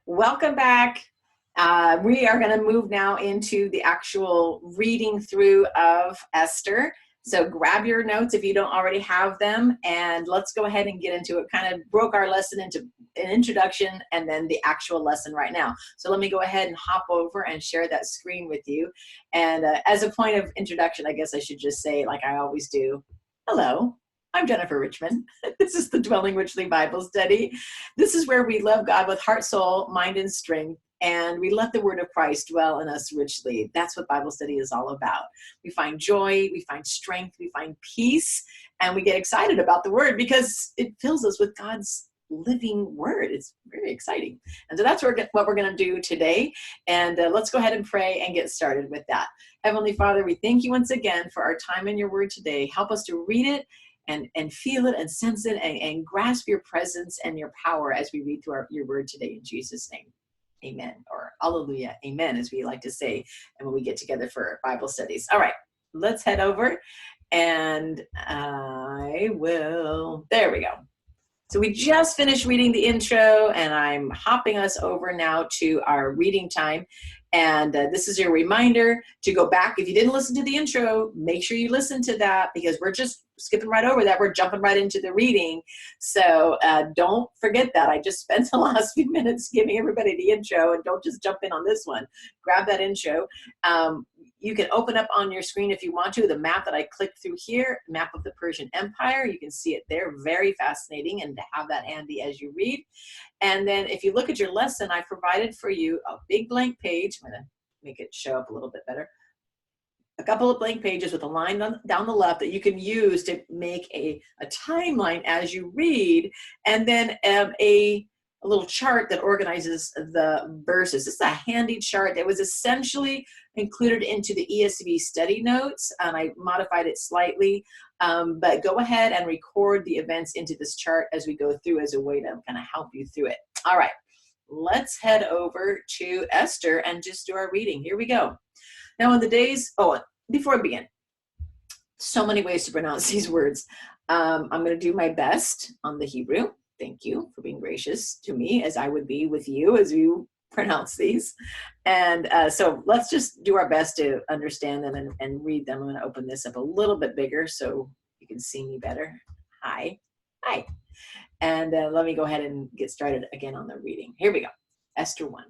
Welcome back. We are going to move now into the actual reading through of Esther. So grab your notes if you don't already have them, and let's go ahead and get into it. Kind of broke our lesson into an introduction and then the actual lesson right now. So let me go ahead and hop over and share that screen with you. And as a point of introduction, I guess I should just say, like I always do, hello. I'm Jennifer Richmond. This is the Dwelling Richly Bible Study. This is where we love God with heart, soul, mind, and strength, and we let the word of Christ dwell in us richly. That's what Bible study is all about. We find joy, we find strength, we find peace, and we get excited about the word because it fills us with God's living word. It's very exciting. And so that's what we're going to do today. And let's go ahead and pray and get started with that. Heavenly Father, we thank you once again for our time in your word today. Help us to read it and feel it and sense it and grasp your presence and your power as we read through your word today in Jesus' name. Amen, or hallelujah, amen, as we like to say, and when we get together for Bible studies. All right, let's head over, and there we go. So we just finished reading the intro, and I'm hopping us over now to our reading time. And this is your reminder to go back. If you didn't listen to the intro, make sure you listen to that, because we're just skipping right over that. We're jumping right into the reading. So don't forget that. I just spent the last few minutes giving everybody the intro, and don't just jump in on this one. Grab that intro. You can open up on your screen if you want to, the map that I clicked through here, map of the Persian Empire. You can see it there, very fascinating, and to have that handy as you read. And then if you look at your lesson, I provided for you a big blank page. I'm going to make it show up a little bit better. A couple of blank pages with a line down the left that you can use to make a timeline as you read, and then a little chart that organizes the verses. This is a handy chart that was essentially included into the ESV study notes, and I modified it slightly, but go ahead and record the events into this chart as we go through as a way to kind of help you through it. All right, let's head over to Esther and just do our reading. Here we go. Now in the days, before I begin, so many ways to pronounce these words. I'm going to do my best on the Hebrew. Thank you for being gracious to me, as I would be with you as you pronounce these. And so let's just do our best to understand them and read them. I'm going to open this up a little bit bigger so you can see me better. Hi. And let me go ahead and get started again on the reading. Here we go. Esther 1.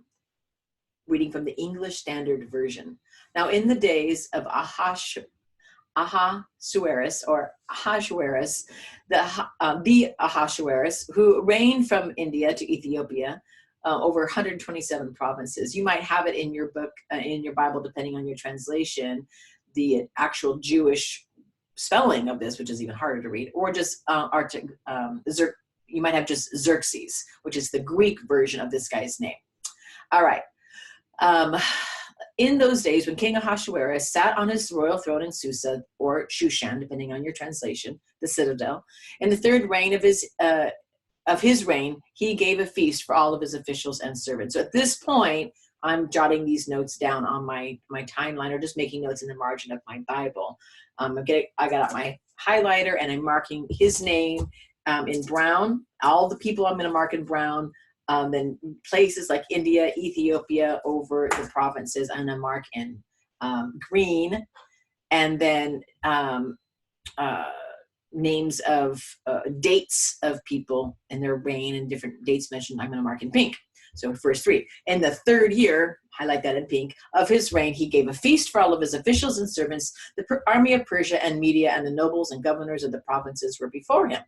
Reading from the English Standard Version. Now in the days of Ahasuerus, the Ahasuerus, who reigned from India to Ethiopia, over 127 provinces. You might have it in your book, in your Bible, depending on your translation, the actual Jewish spelling of this, which is even harder to read, or just you might have just Xerxes, which is the Greek version of this guy's name. All right. In those days, when King Ahasuerus sat on his royal throne in Susa, or Shushan, depending on your translation, the citadel, in the third reign of his reign, he gave a feast for all of his officials and servants. So at this point, I'm jotting these notes down on my timeline, or just making notes in the margin of my Bible. I got out my highlighter, and I'm marking his name in brown. All the people I'm going to mark in brown. Then places like India, Ethiopia, over the provinces, and a mark in green. And then names of dates of people and their reign, and different dates mentioned, I'm going to mark in pink. So verse 3, in the third year, highlight that in pink, of his reign, he gave a feast for all of his officials and servants. The army of Persia and Media and the nobles and governors of the provinces were before him,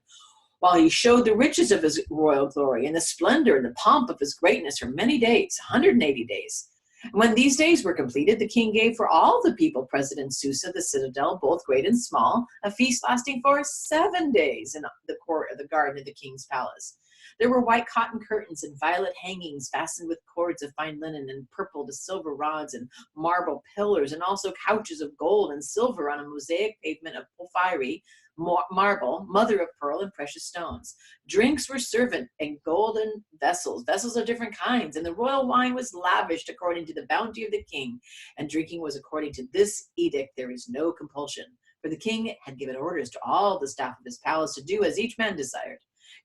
while he showed the riches of his royal glory and the splendor and the pomp of his greatness for many days, 180 days. And when these days were completed, the king gave for all the people present in Susa, the citadel, both great and small, a feast lasting for 7 days in the court of the garden of the king's palace. There were white cotton curtains and violet hangings fastened with cords of fine linen and purple to silver rods and marble pillars, and also couches of gold and silver on a mosaic pavement of porphyry, marble, mother of pearl, and precious stones. Drinks were served in golden vessels of different kinds, and the royal wine was lavished according to the bounty of the king, and drinking was according to this edict. There is no compulsion, for the king had given orders to all the staff of his palace to do as each man desired.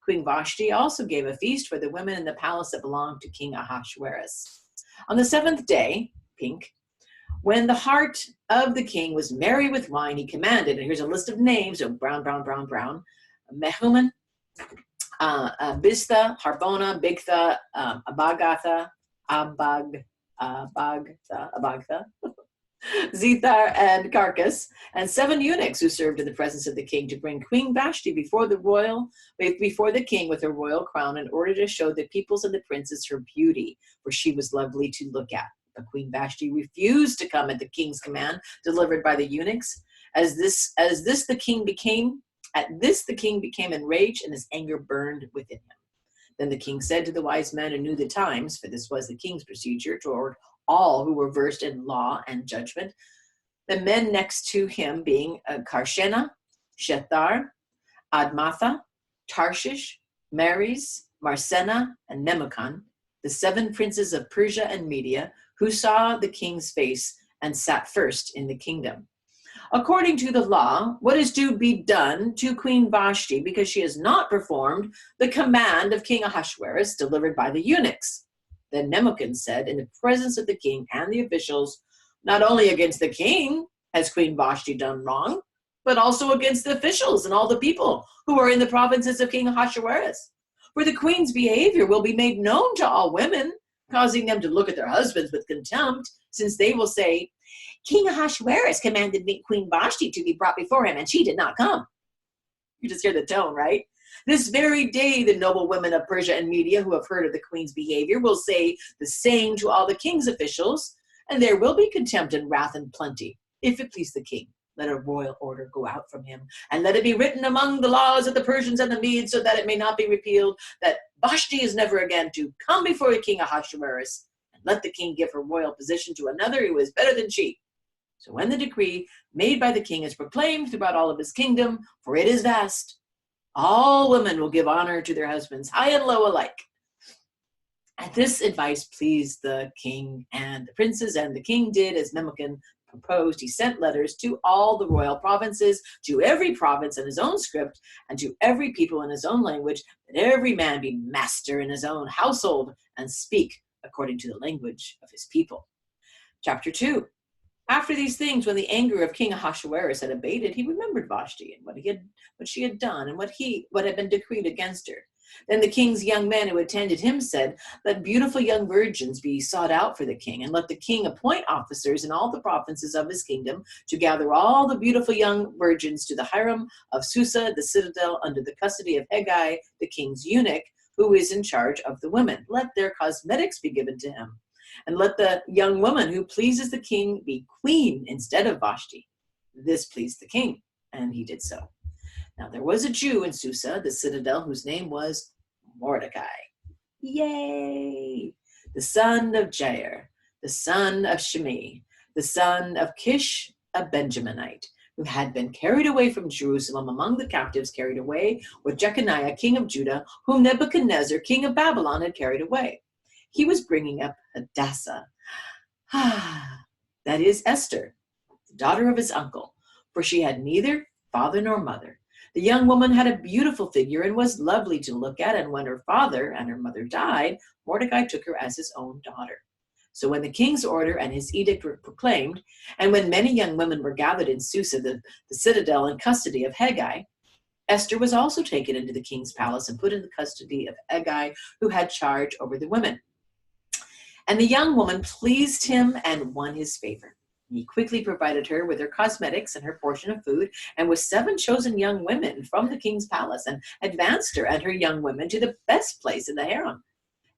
Queen Vashti also gave a feast for the women in the palace that belonged to King Ahasuerus. On the seventh day, pink, when the heart of the king was merry with wine, he commanded, and here's a list of names, so brown, Mehuman, Biztha, Harbona, Bigtha, Abagtha, Zethar, and Carcass, and 7 eunuchs who served in the presence of the king to bring Queen Vashti before the king with her royal crown in order to show the peoples and the princes her beauty, for she was lovely to look at. But Queen Vashti refused to come at the king's command delivered by the eunuchs. At this the king became enraged, and his anger burned within him. Then the king said to the wise men who knew the times, for this was the king's procedure toward all who were versed in law and judgment, the men next to him being Karshena, Shethar, Admatha, Tarshish, Meres, Marsena, and Memucan, the 7 princes of Persia and Media, who saw the king's face and sat first in the kingdom. According to the law, what is to be done to Queen Vashti because she has not performed the command of King Ahasuerus delivered by the eunuchs? Then Memucan said in the presence of the king and the officials, not only against the king has Queen Vashti done wrong, but also against the officials and all the people who are in the provinces of King Ahasuerus. For the queen's behavior will be made known to all women, causing them to look at their husbands with contempt, since they will say, King Ahasuerus commanded Queen Vashti to be brought before him, and she did not come. You just hear the tone, right? This very day, the noble women of Persia and Media who have heard of the queen's behavior will say the same to all the king's officials, and there will be contempt and wrath in plenty. If it please the king, let a royal order go out from him, and let it be written among the laws of the Persians and the Medes, so that it may not be repealed, that Vashti is never again to come before King Ahasuerus, and let the king give her royal position to another who is better than she. So when the decree made by the king is proclaimed throughout all of his kingdom, for it is vast, all women will give honor to their husbands, high and low alike. And this advice pleased the king and the princes, and the king did as Memucan proposed. He sent letters to all the royal provinces, to every province in his own script, and to every people in his own language, that every man be master in his own household and speak according to the language of his people. Chapter 2. After these things, when the anger of King Ahasuerus had abated, he remembered Vashti and what she had done and what had been decreed against her. Then the king's young men who attended him said, let beautiful young virgins be sought out for the king, and let the king appoint officers in all the provinces of his kingdom to gather all the beautiful young virgins to the harem of Susa, the citadel, under the custody of Hegai, the king's eunuch, who is in charge of the women. Let their cosmetics be given to him. And let the young woman who pleases the king be queen instead of Vashti. This pleased the king, and he did so. Now there was a Jew in Susa, the citadel, whose name was Mordecai. Yay! The son of Jair, the son of Shimei, the son of Kish, a Benjaminite, who had been carried away from Jerusalem among the captives carried away with Jeconiah, king of Judah, whom Nebuchadnezzar, king of Babylon, had carried away. He was bringing up Hadassah, that is Esther, the daughter of his uncle, for she had neither father nor mother. The young woman had a beautiful figure and was lovely to look at, and when her father and her mother died, Mordecai took her as his own daughter. So when the king's order and his edict were proclaimed, and when many young women were gathered in Susa, the citadel, in custody of Hegai, Esther was also taken into the king's palace and put in the custody of Hegai, who had charge over the women. And the young woman pleased him and won his favor. He quickly provided her with her cosmetics and her portion of food, and with 7 chosen young women from the king's palace, and advanced her and her young women to the best place in the harem.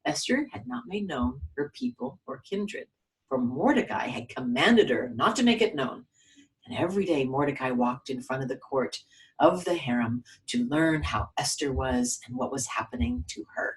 Esther had not made known her people or kindred, for Mordecai had commanded her not to make it known. And every day Mordecai walked in front of the court of the harem to learn how Esther was and what was happening to her.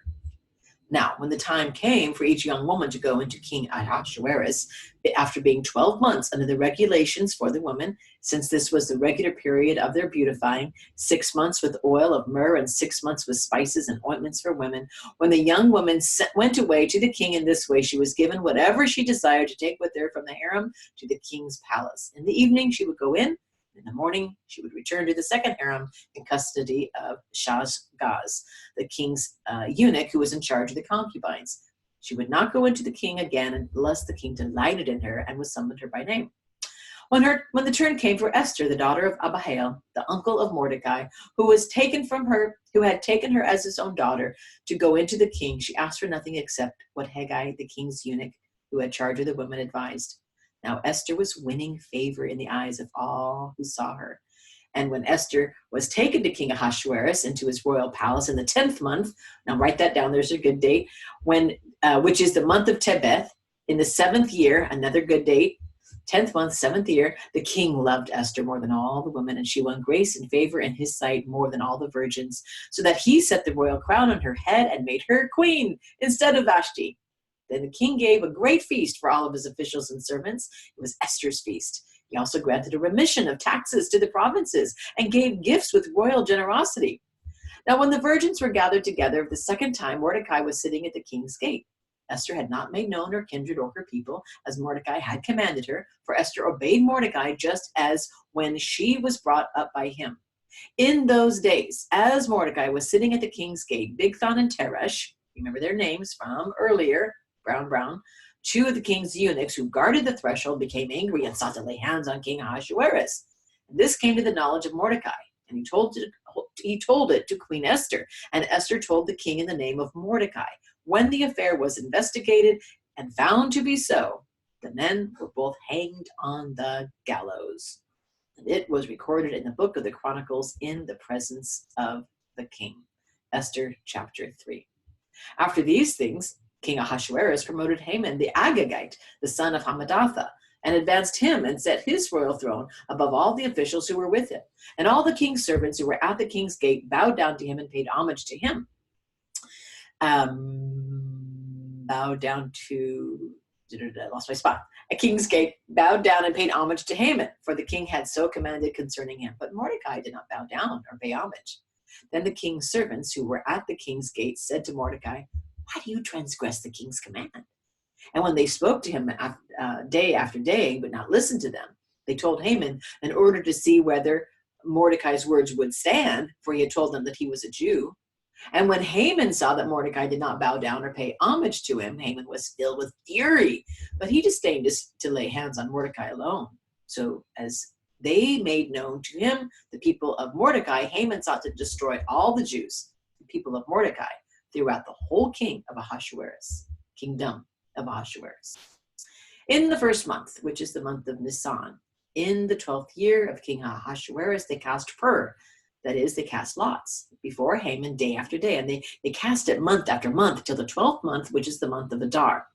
Now, when the time came for each young woman to go into King Ahasuerus, after being 12 months under the regulations for the women, since this was the regular period of their beautifying, 6 months with oil of myrrh and 6 months with spices and ointments for women, when the young woman went away to the king in this way, she was given whatever she desired to take with her from the harem to the king's palace. In the evening, she would go in In the morning, she would return to the second harem in custody of Shashgaz, the king's eunuch who was in charge of the concubines. She would not go into the king again unless the king delighted in her and was summoned her by name. When the turn came for Esther, the daughter of Abihail, the uncle of Mordecai, who had taken her as his own daughter, to go into the king, she asked for nothing except what Haggai, the king's eunuch, who had charge of the women, advised. Now Esther was winning favor in the eyes of all who saw her. And when Esther was taken to King Ahasuerus into his royal palace in the 10th month, now write that down, there's a good date, which is the month of Tebeth, in the 7th year, another good date, 10th month, 7th year, the king loved Esther more than all the women, and she won grace and favor in his sight more than all the virgins, so that he set the royal crown on her head and made her queen instead of Vashti. Then the king gave a great feast for all of his officials and servants. It was Esther's feast. He also granted a remission of taxes to the provinces and gave gifts with royal generosity. Now, when the virgins were gathered together the second time, Mordecai was sitting at the king's gate. Esther had not made known her kindred or her people, as Mordecai had commanded her, for Esther obeyed Mordecai just as when she was brought up by him. In those days, as Mordecai was sitting at the king's gate, Bigthan and Teresh, remember their names from earlier, Brown, two of the king's eunuchs who guarded the threshold, became angry and sought to lay hands on King Ahasuerus. And this came to the knowledge of Mordecai, and he told it to Queen Esther, and Esther told the king in the name of Mordecai. When the affair was investigated and found to be so, the men were both hanged on the gallows. And it was recorded in the book of the Chronicles in the presence of the king. Esther chapter 3. After these things, King Ahasuerus promoted Haman the Agagite, the son of Hammedatha, and advanced him and set his royal throne above all the officials who were with him. And all the king's servants who were at the king's gate bowed down to him and paid homage to him. Bowed down to, I lost my spot. A king's gate bowed down and paid homage to Haman, for the king had so commanded concerning him. But Mordecai did not bow down or pay homage. Then the king's servants who were at the king's gate said to Mordecai, "Why do you transgress the king's command?" And when they spoke to him day after day, but not listened to them, they told Haman in order to see whether Mordecai's words would stand, for he had told them that he was a Jew. And when Haman saw that Mordecai did not bow down or pay homage to him, Haman was filled with fury, but he disdained to lay hands on Mordecai alone. So as they made known to him the people of Mordecai, Haman sought to destroy all the Jews, the people of Mordecai, throughout the whole kingdom of Ahasuerus. In the first month, which is the month of Nisan, in the 12th year of King Ahasuerus, they cast pur, that is, they cast lots before Haman day after day, and they cast it month after month till the 12th month, which is the month of Adar.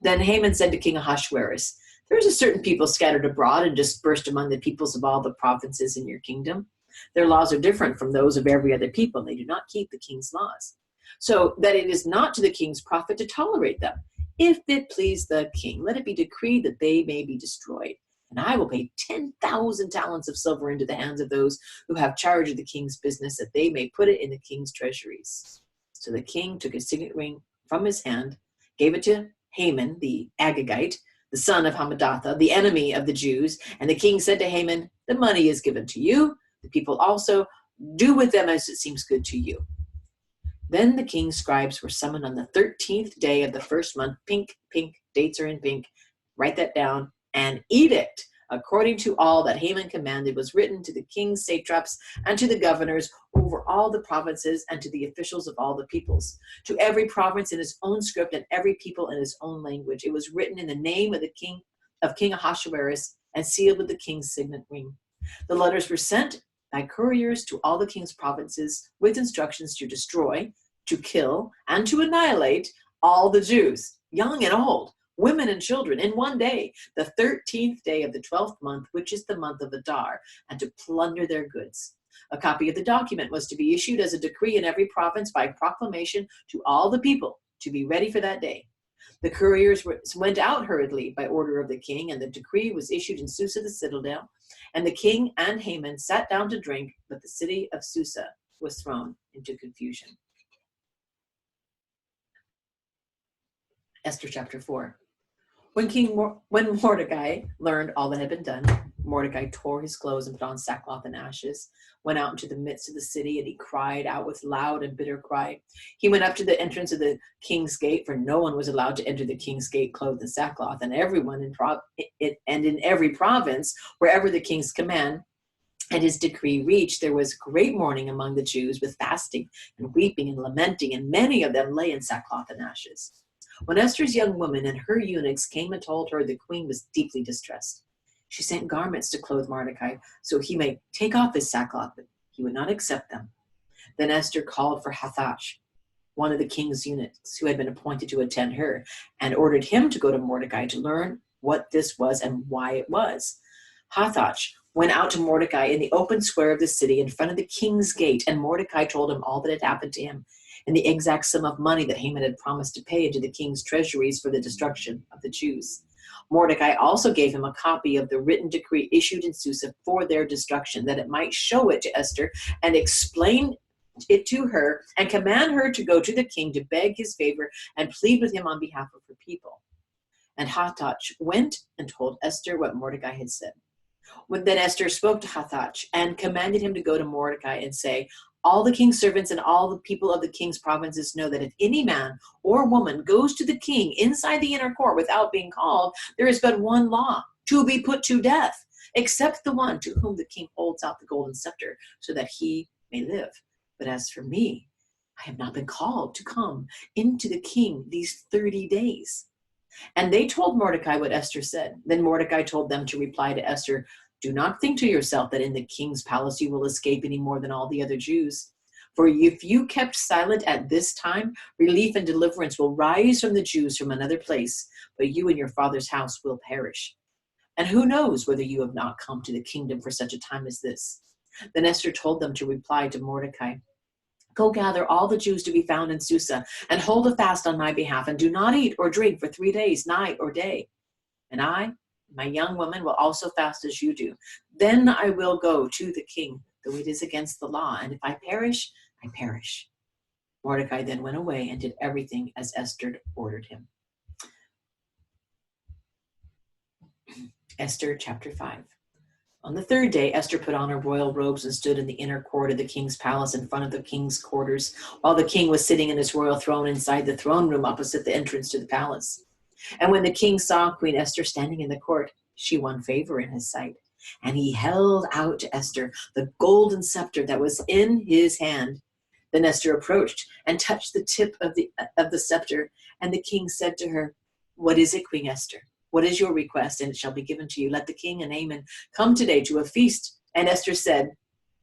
Then Haman said to King Ahasuerus, "There is a certain people scattered abroad and dispersed among the peoples of all the provinces in your kingdom. Their laws are different from those of every other people. They do not keep the king's laws, so that it is not to the king's profit to tolerate them. If it please the king, let it be decreed that they may be destroyed. And I will pay 10,000 talents of silver into the hands of those who have charge of the king's business, that they may put it in the king's treasuries." So the king took his signet ring from his hand, gave it to Haman the Agagite, the son of Hammedatha, the enemy of the Jews. And the king said to Haman, "The money is given to you. The people also do with them as it seems good to you." Then the king's scribes were summoned on the 13th day of the first month. Pink, dates are in pink. Write that down. An edict, according to all that Haman commanded, was written to the king's satraps and to the governors over all the provinces and to the officials of all the peoples, to every province in its own script and every people in its own language. It was written in the name of King Ahasuerus and sealed with the king's signet ring. The letters were sent by couriers to all the king's provinces with instructions to destroy, to kill, and to annihilate all the Jews, young and old, women and children, in one day, the 13th day of the 12th month, which is the month of Adar, and to plunder their goods. A copy of the document was to be issued as a decree in every province by proclamation to all the people to be ready for that day. The couriers went out hurriedly by order of the king, and the decree was issued in Susa the citadel. And the king and Haman sat down to drink, but the city of Susa was thrown into confusion. Esther chapter 4. When Mordecai learned all that had been done, Mordecai tore his clothes and put on sackcloth and ashes, went out into the midst of the city, and he cried out with loud and bitter cry. He went up to the entrance of the king's gate, for no one was allowed to enter the king's gate clothed in sackcloth, and everyone in every province, wherever the king's command and his decree reached, there was great mourning among the Jews, with fasting and weeping and lamenting, and many of them lay in sackcloth and ashes. When Esther's young women and her eunuchs came and told her, the queen was deeply distressed. She sent garments to clothe Mordecai, so he may take off his sackcloth, but he would not accept them. Then Esther called for Hathach, one of the king's eunuchs who had been appointed to attend her, and ordered him to go to Mordecai to learn what this was and why it was. Hathach went out to Mordecai in the open square of the city in front of the king's gate, and Mordecai told him all that had happened to him and the exact sum of money that Haman had promised to pay into the king's treasuries for the destruction of the Jews. Mordecai also gave him a copy of the written decree issued in Susa for their destruction, that it might show it to Esther and explain it to her and command her to go to the king to beg his favor and plead with him on behalf of her people. And Hathach went and told Esther what Mordecai had said. Then Esther spoke to Hathach and commanded him to go to Mordecai and say, all the king's servants and all the people of the king's provinces know that if any man or woman goes to the king inside the inner court without being called, there is but one law, to be put to death, except the one to whom the king holds out the golden scepter, so that he may live. But as for me, I have not been called to come into the king these 30 days. And they told Mordecai what Esther said. Then Mordecai told them to reply to Esther, do not think to yourself that in the king's palace you will escape any more than all the other Jews. For if you kept silent at this time, relief and deliverance will rise from the Jews from another place, but you and your father's house will perish. And who knows whether you have not come to the kingdom for such a time as this? Then Esther told them to reply to Mordecai, go gather all the Jews to be found in Susa, and hold a fast on my behalf, and do not eat or drink for 3 days, night or day. And I, my young woman, will also fast as you do. Then I will go to the king, though it is against the law, and if I perish, I perish. Mordecai then went away and did everything as Esther ordered him. Esther chapter 5. On the 3rd day, Esther put on her royal robes and stood in the inner court of the king's palace in front of the king's quarters, while the king was sitting in his royal throne inside the throne room opposite the entrance to the palace. And when the king saw Queen Esther standing in the court, she won favor in his sight. And he held out to Esther the golden scepter that was in his hand. Then Esther approached and touched the tip of the scepter. And the king said to her, what is it, Queen Esther? What is your request? And it shall be given to you. Let the king and Haman come today to a feast. And Esther said,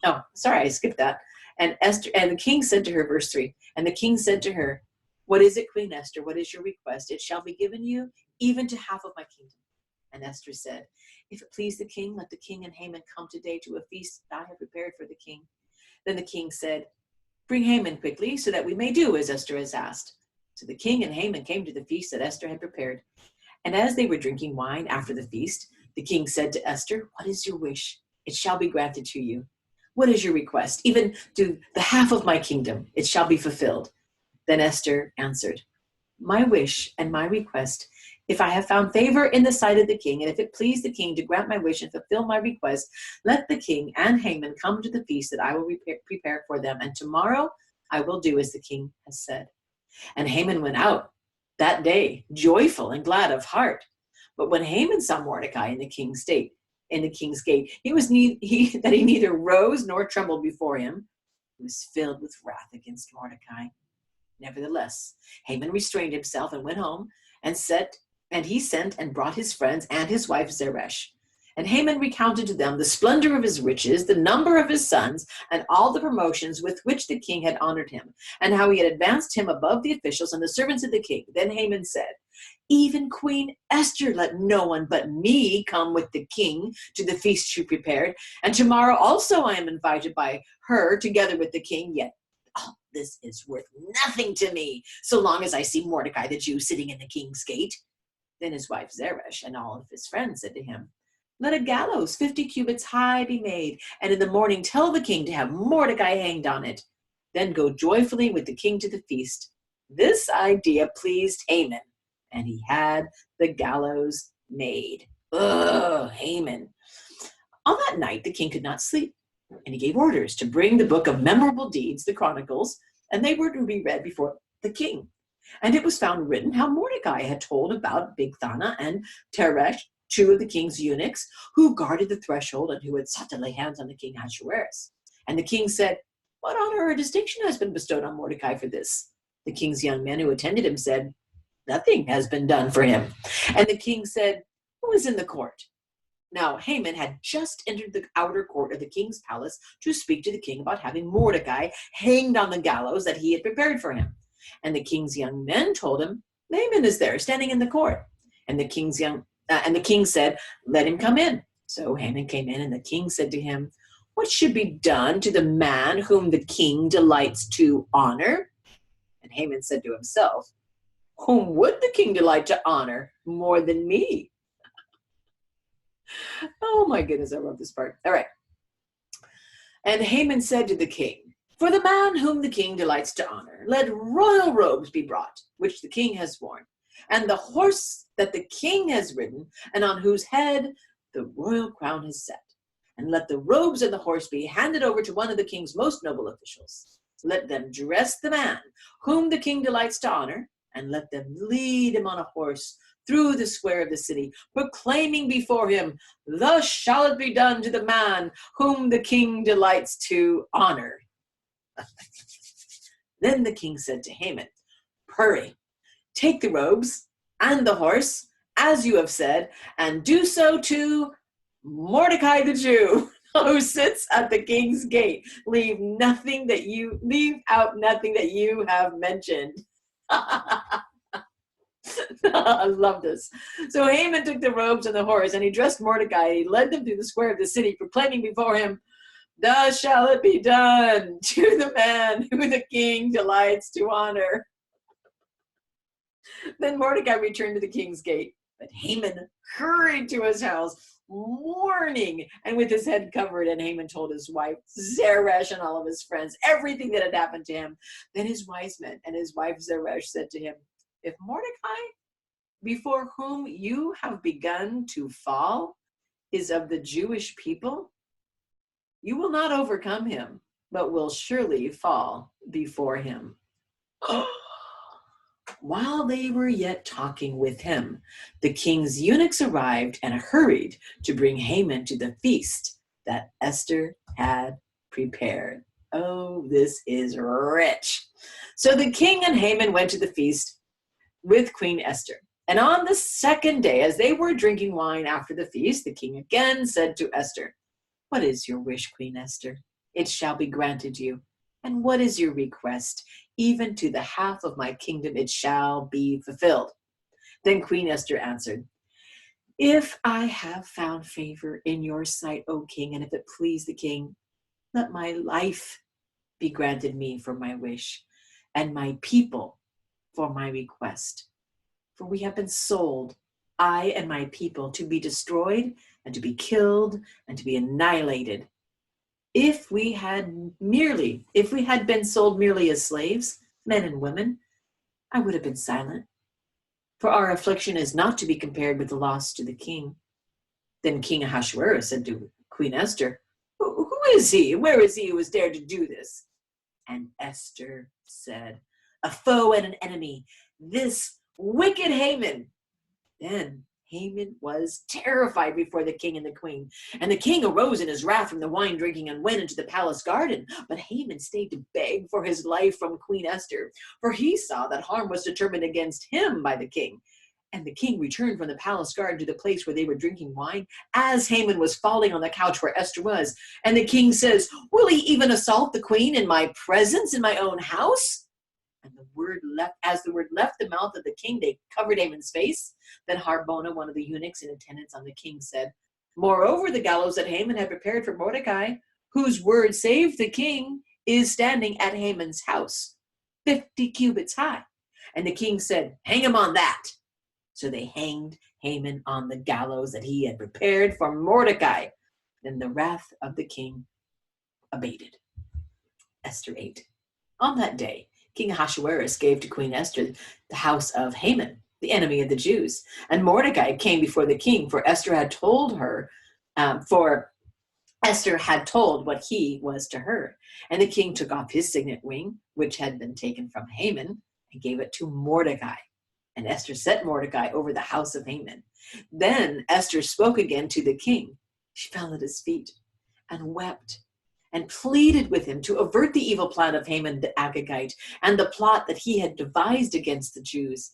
oh, sorry, I skipped that. And the king said to her, verse 3, and the king said to her, what is it, Queen Esther? What is your request? It shall be given you, even to half of my kingdom. And Esther said, if it please the king, let the king and Haman come today to a feast that I have prepared for the king. Then the king said, bring Haman quickly, so that we may do as Esther has asked. So the king and Haman came to the feast that Esther had prepared. And as they were drinking wine after the feast, the king said to Esther, what is your wish? It shall be granted to you. What is your request? Even to the half of my kingdom, it shall be fulfilled. Then Esther answered, my wish and my request, if I have found favor in the sight of the king, and if it please the king to grant my wish and fulfill my request, let the king and Haman come to the feast that I will prepare for them. And tomorrow I will do as the king has said. And Haman went out that day, joyful and glad of heart. But when Haman saw Mordecai in the king's gate, he neither rose nor trembled before him. He was filled with wrath against Mordecai. Nevertheless, Haman restrained himself and went home, and he sent and brought his friends and his wife Zeresh. And Haman recounted to them the splendor of his riches, the number of his sons, and all the promotions with which the king had honored him, and how he had advanced him above the officials and the servants of the king. Then Haman said, even Queen Esther let no one but me come with the king to the feast she prepared, and tomorrow also I am invited by her together with the king, yet all this is worth nothing to me, so long as I see Mordecai the Jew sitting in the king's gate. Then his wife Zeresh and all of his friends said to him, let a gallows 50 cubits high be made, and in the morning tell the king to have Mordecai hanged on it. Then go joyfully with the king to the feast. This idea pleased Haman, and he had the gallows made. Ugh, Haman. On that night, the king could not sleep, and he gave orders to bring the book of memorable deeds, the Chronicles, and they were to be read before the king. And it was found written how Mordecai had told about Bigthana and Teresh, two of the king's eunuchs, who guarded the threshold and who had sought to lay hands on the king Ahasuerus. And the king said, "What honor or distinction has been bestowed on Mordecai for this?" The king's young men who attended him said, "Nothing has been done for him." And the king said, "Who is in the court?" Now Haman had just entered the outer court of the king's palace to speak to the king about having Mordecai hanged on the gallows that he had prepared for him. And the king's young men told him, "Haman is there, standing in the court." And the king said, "Let him come in." So Haman came in, and the king said to him, "What should be done to the man whom the king delights to honor?" And Haman said to himself, "Whom would the king delight to honor more than me?" Oh my goodness, I love this part. All right. And Haman said to the king, "For the man whom the king delights to honor, let royal robes be brought, which the king has worn, and the horse that the king has ridden, and on whose head the royal crown is set. And let the robes and the horse be handed over to one of the king's most noble officials. Let them dress the man whom the king delights to honor, and let them lead him on a horse through the square of the city, proclaiming before him, 'Thus shall it be done to the man whom the king delights to honor.'" Then the king said to Haman, "Hurry, take the robes and the horse, as you have said, and do so to Mordecai the Jew, who sits at the king's gate. Leave out nothing that you have mentioned." I love this. So Haman took the robes and the horse, and he dressed Mordecai. He led them through the square of the city, proclaiming before him, "Thus shall it be done to the man who the king delights to honor." Then Mordecai returned to the king's gate, but Haman hurried to his house, mourning and with his head covered. And Haman told his wife Zeresh and all of his friends everything that had happened to him. Then his wise men and his wife Zeresh said to him, "If Mordecai, before whom you have begun to fall, is of the Jewish people, you will not overcome him, but will surely fall before him." While they were yet talking with him, the king's eunuchs arrived and hurried to bring Haman to the feast that Esther had prepared. Oh, this is rich. So the king and Haman went to the feast with Queen Esther. And on the second day, as they were drinking wine after the feast, the king again said to Esther, "What is your wish, Queen Esther? It shall be granted you. And what is your request? Even to the half of my kingdom it shall be fulfilled." Then Queen Esther answered, "If I have found favor in your sight, O king, and if it please the king, let my life be granted me for my wish, and my people for my request. For we have been sold, I and my people, to be destroyed and to be killed and to be annihilated. If we had been sold merely as slaves, men and women, I would have been silent. For our affliction is not to be compared with the loss to the king." Then King Ahasuerus said to Queen Esther, Who is he? Where is he who has dared to do this?" And Esther said, "A foe and an enemy, this wicked Haman." Then Haman was terrified before the king and the queen. And the king arose in his wrath from the wine drinking and went into the palace garden. But Haman stayed to beg for his life from Queen Esther, for he saw that harm was determined against him by the king. And the king returned from the palace garden to the place where they were drinking wine, as Haman was falling on the couch where Esther was. And the king says, "Will he even assault the queen in my presence, in my own house?" And as the word left the mouth of the king, they covered Haman's face. Then Harbona, one of the eunuchs in attendance on the king, said, "Moreover, the gallows that Haman had prepared for Mordecai, whose word saved the king, is standing at Haman's house, 50 cubits high." And the king said, "Hang him on that." So they hanged Haman on the gallows that he had prepared for Mordecai. Then the wrath of the king abated. Esther 8. On that day, King Ahasuerus gave to Queen Esther the house of Haman, the enemy of the Jews. And Mordecai came before the king, for Esther had told her, for Esther had told what he was to her. And the king took off his signet ring, which had been taken from Haman, and gave it to Mordecai. And Esther set Mordecai over the house of Haman. Then Esther spoke again to the king. She fell at his feet and wept and pleaded with him to avert the evil plan of Haman the Agagite and the plot that he had devised against the Jews.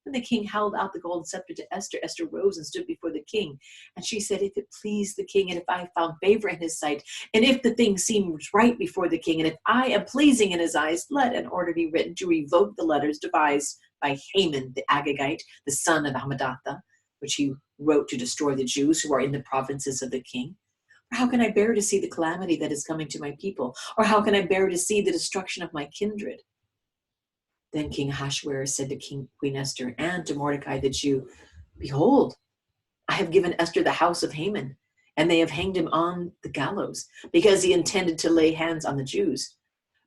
When the king held out the golden scepter to Esther, Esther rose and stood before the king. And she said, if it pleased the king, and if I found favor in his sight, and if the thing seems right before the king, and if I am pleasing in his eyes, let an order be written to revoke the letters devised by Haman the Agagite, the son of Hammedatha, which he wrote to destroy the Jews who are in the provinces of the king. Or how can I bear to see the calamity that is coming to my people? Or how can I bear to see the destruction of my kindred? Then King Ahasuerus said to Queen Esther and to Mordecai the Jew, behold, I have given Esther the house of Haman, and they have hanged him on the gallows, because he intended to lay hands on the Jews.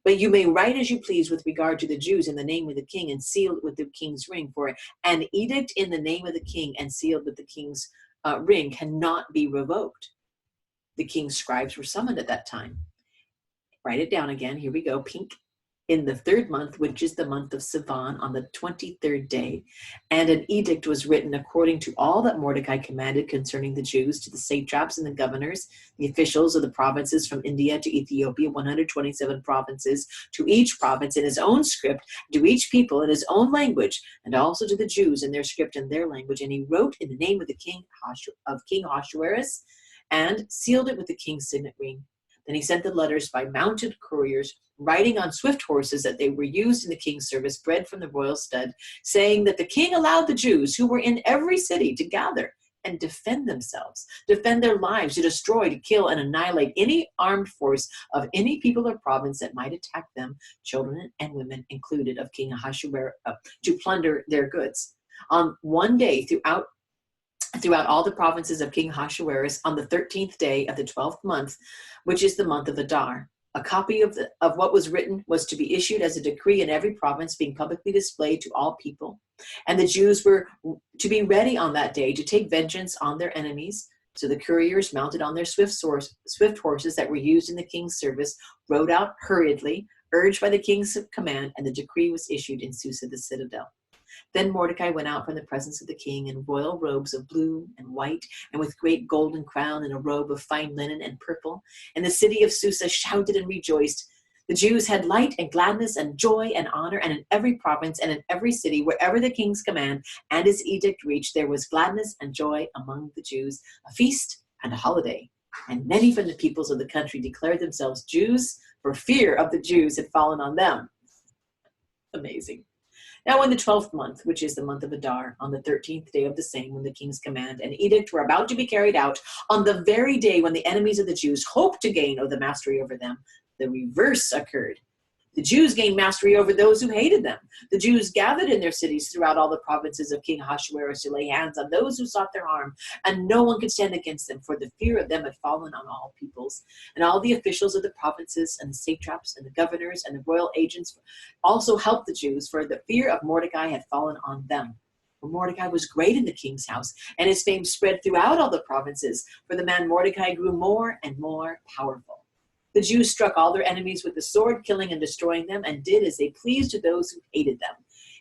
But you may write as you please with regard to the Jews in the name of the king, and sealed with the king's ring, for an edict in the name of the king and sealed with the king's ring cannot be revoked. The king's scribes were summoned at that time. Write it down again. Here we go. Pink. In the 3rd month, which is the month of Sivan, on the 23rd day, and an edict was written according to all that Mordecai commanded concerning the Jews to the satraps and the governors, the officials of the provinces from India to Ethiopia, 127 provinces, to each province in his own script, to each people in his own language, and also to the Jews in their script and their language. And he wrote in the name of the King Ahasuerus, and sealed it with the king's signet ring. Then he sent the letters by mounted couriers, riding on swift horses that they were used in the king's service, bred from the royal stud, saying that the king allowed the Jews who were in every city to gather and defend themselves, defend their lives, to destroy, to kill, and annihilate any armed force of any people or province that might attack them, children and women included, of King Ahasuerus, to plunder their goods. On one day throughout all the provinces of King Ahasuerus, on the 13th day of the 12th month, which is the month of Adar, a copy of what was written was to be issued as a decree in every province, being publicly displayed to all people. And the Jews were to be ready on that day to take vengeance on their enemies. So the couriers, mounted on their swift horses that were used in the king's service, rode out hurriedly, urged by the king's command, and the decree was issued in Susa the citadel. Then Mordecai went out from the presence of the king in royal robes of blue and white, and with great golden crown and a robe of fine linen and purple. And the city of Susa shouted and rejoiced. The Jews had light and gladness and joy and honor, and in every province and in every city, wherever the king's command and his edict reached, there was gladness and joy among the Jews, a feast and a holiday. And many from the peoples of the country declared themselves Jews, for fear of the Jews had fallen on them. Amazing. Now in the 12th month, which is the month of Adar, on the 13th day of the same, when the king's command and edict were about to be carried out, on the very day when the enemies of the Jews hoped to gain the mastery over them, the reverse occurred. The Jews gained mastery over those who hated them. The Jews gathered in their cities throughout all the provinces of King Ahasuerus to lay hands on those who sought their harm, and no one could stand against them, for the fear of them had fallen on all peoples. And all the officials of the provinces and the satraps and the governors and the royal agents also helped the Jews, for the fear of Mordecai had fallen on them. For Mordecai was great in the king's house, and his fame spread throughout all the provinces, for the man Mordecai grew more and more powerful. The Jews struck all their enemies with the sword, killing and destroying them, and did as they pleased to those who hated them.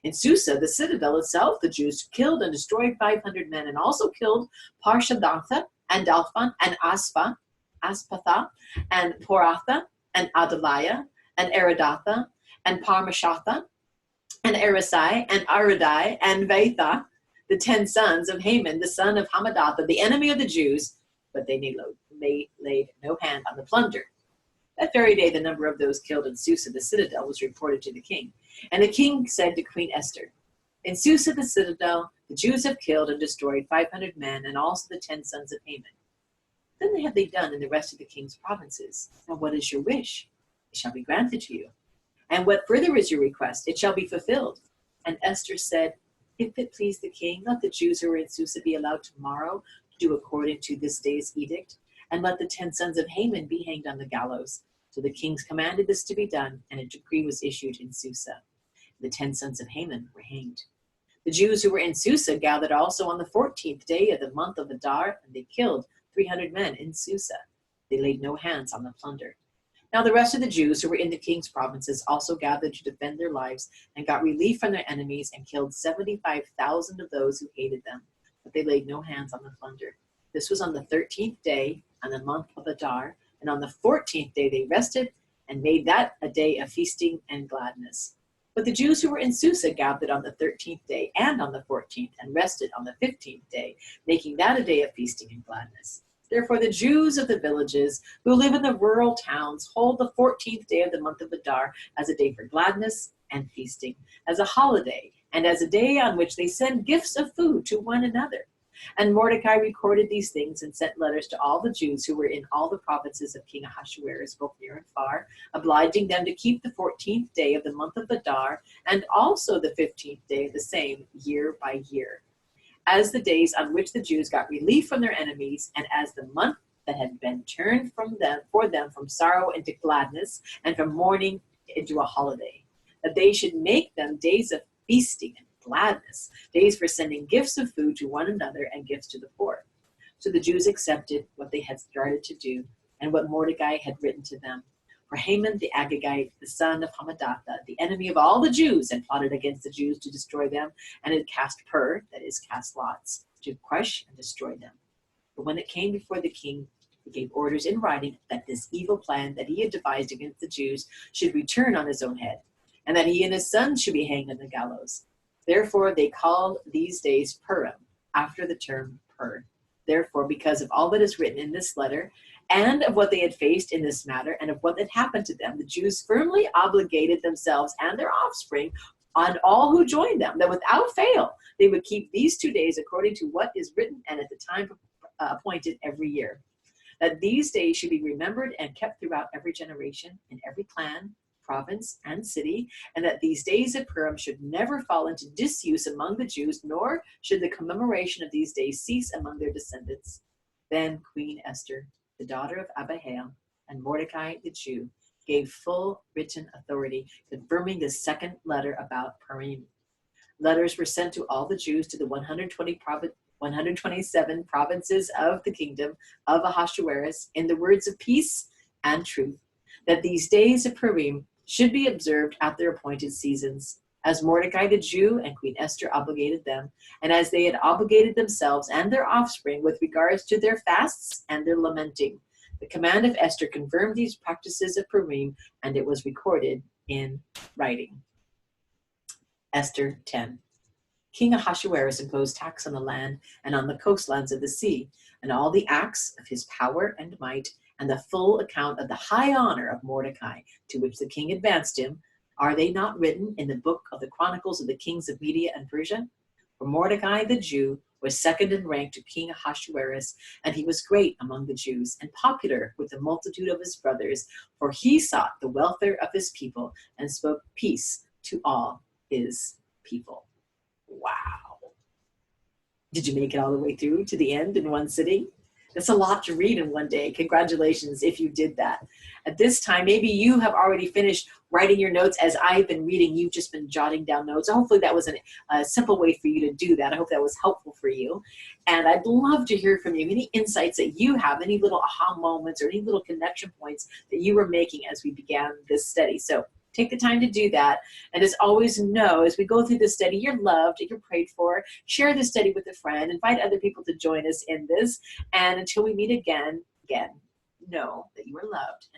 In Susa, the citadel itself, the Jews killed and destroyed 500 men, and also killed Parshadatha, and Dalphon, and Aspatha, and Poratha, and Adaliah, and Aridatha, and Parmashatha, and Arisai, and Aridai, and Vaitha, the 10 sons of Haman, the son of Hammedatha, the enemy of the Jews, but they laid no hand on the plunder. That very day, the number of those killed in Susa, the citadel, was reported to the king. And the king said to Queen Esther, in Susa, the citadel, the Jews have killed and destroyed 500 men, and also the 10 sons of Haman. Then have they done in the rest of the king's provinces? Now what is your wish? It shall be granted to you. And what further is your request? It shall be fulfilled. And Esther said, if it please the king, let the Jews who are in Susa be allowed tomorrow to do according to this day's edict, and let the 10 sons of Haman be hanged on the gallows. So the kings commanded this to be done, and a decree was issued in Susa. The 10 sons of Haman were hanged. The Jews who were in Susa gathered also on the 14th day of the month of Adar, and they killed 300 men in Susa. They laid no hands on the plunder. Now the rest of the Jews who were in the king's provinces also gathered to defend their lives and got relief from their enemies and killed 75,000 of those who hated them. But they laid no hands on the plunder. This was on the 13th day on the month of Adar, and on the 14th day they rested and made that a day of feasting and gladness. But the Jews who were in Susa gathered on the 13th day and on the 14th and rested on the 15th day, making that a day of feasting and gladness. Therefore the Jews of the villages who live in the rural towns hold the 14th day of the month of Adar as a day for gladness and feasting, as a holiday, and as a day on which they send gifts of food to one another. And Mordecai recorded these things and sent letters to all the Jews who were in all the provinces of King Ahasuerus, both near and far, obliging them to keep the 14th day of the month of Adar and also the 15th day of the same, year by year, as the days on which the Jews got relief from their enemies, and as the month that had been turned for them from sorrow into gladness, and from mourning into a holiday, that they should make them days of feasting and gladness, days for sending gifts of food to one another and gifts to the poor. So the Jews accepted what they had started to do and what Mordecai had written to them. For Haman the Agagite, the son of Hammedatha, the enemy of all the Jews, had plotted against the Jews to destroy them, and had cast that is, cast lots, to crush and destroy them. But when it came before the king, he gave orders in writing that this evil plan that he had devised against the Jews should return on his own head, and that he and his sons should be hanged on the gallows. Therefore they called these days Purim, after the term Pur. Therefore, because of all that is written in this letter, and of what they had faced in this matter, and of what had happened to them, the Jews firmly obligated themselves and their offspring on all who joined them, that without fail they would keep these 2 days according to what is written and at the time appointed every year. That these days should be remembered and kept throughout every generation, in every clan, province, and city, and that these days of Purim should never fall into disuse among the Jews, nor should the commemoration of these days cease among their descendants. Then Queen Esther, the daughter of Abihail, and Mordecai the Jew, gave full written authority, confirming the second letter about Purim. Letters were sent to all the Jews to the 127 provinces of the kingdom of Ahasuerus in the words of peace and truth, that these days of Purim should be observed at their appointed seasons, as Mordecai the Jew and Queen Esther obligated them, and as they had obligated themselves and their offspring with regards to their fasts and their lamenting. The command of Esther confirmed these practices of Purim, and it was recorded in writing. Esther 10. King Ahasuerus imposed tax on the land and on the coastlands of the sea, and all the acts of his power and might, and the full account of the high honor of Mordecai, to which the king advanced him, are they not written in the book of the Chronicles of the kings of Media and Persia? For Mordecai the Jew was second in rank to King Ahasuerus, and he was great among the Jews, and popular with the multitude of his brothers, for he sought the welfare of his people, and spoke peace to all his people. Wow. Did you make it all the way through to the end in one sitting? That's a lot to read in one day. Congratulations if you did that. At this time, maybe you have already finished writing your notes as I've been reading. You've just been jotting down notes. Hopefully that was a simple way for you to do that. I hope that was helpful for you. And I'd love to hear from you. Any insights that you have, any little aha moments or any little connection points that you were making as we began this study. So take the time to do that. And as always, know, as we go through this study, you're loved, you're prayed for. Share this study with a friend. Invite other people to join us in this. And until we meet again, know that you are loved.